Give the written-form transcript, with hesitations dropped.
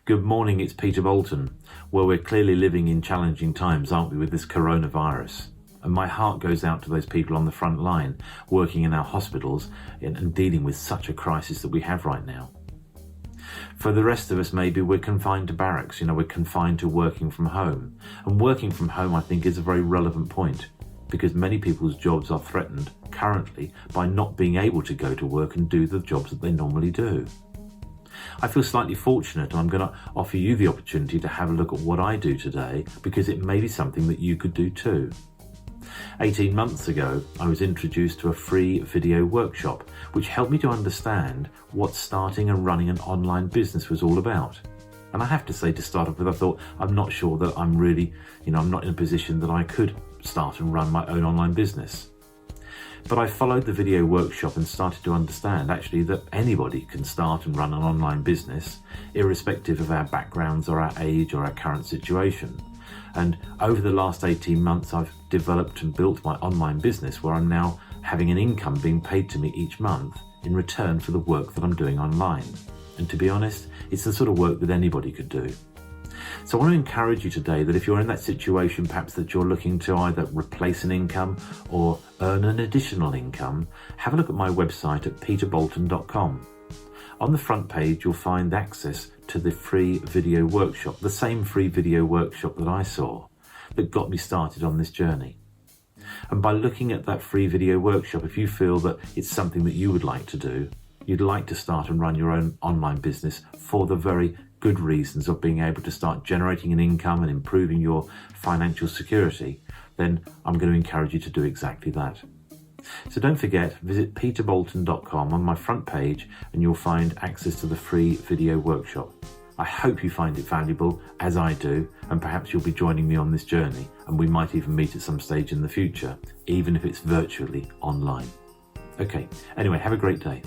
Good morning, it's Peter Boulton. Well, we're clearly living in challenging times, aren't we, with this coronavirus? And my heart goes out to those people on the front line, working in our hospitals and dealing with such a crisis that we have right now. For the rest of us, maybe we're confined to barracks, we're confined to working from home. And working from home, I think, is a very relevant point, because many people's jobs are threatened currently by not being able to go to work and do the jobs that they normally do. I feel slightly fortunate, and I'm going to offer you the opportunity to have a look at what I do today, because it may be something that you could do too. 18 months ago, I was introduced to a free video workshop, which helped me to understand what starting and running an online business was all about. And I have to say, to start off with, I thought, I'm not sure that I'm really, I'm not in a position that I could start and run my own online business. But I followed the video workshop and started to understand actually that anybody can start and run an online business, irrespective of our backgrounds or our age or our current situation. And over the last 18 months, I've developed and built my online business where I'm now having an income being paid to me each month in return for the work that I'm doing online. And to be honest, it's the sort of work that anybody could do. So I want to encourage you today that if you're in that situation, perhaps that you're looking to either replace an income or earn an additional income, have a look at my website at peterboulton.com. On the front page, you'll find access to the free video workshop, the same free video workshop that I saw that got me started on this journey. And by looking at that free video workshop, if you feel that it's something that you would like to do, you'd like to start and run your own online business for the very good reasons of being able to start generating an income and improving your financial security, then I'm going to encourage you to do exactly that. So don't forget, visit peterboulton.com on my front page and you'll find access to the free video workshop. I hope you find it valuable, as I do, and perhaps you'll be joining me on this journey, and we might even meet at some stage in the future, even if it's virtually online. Okay, anyway, have a great day.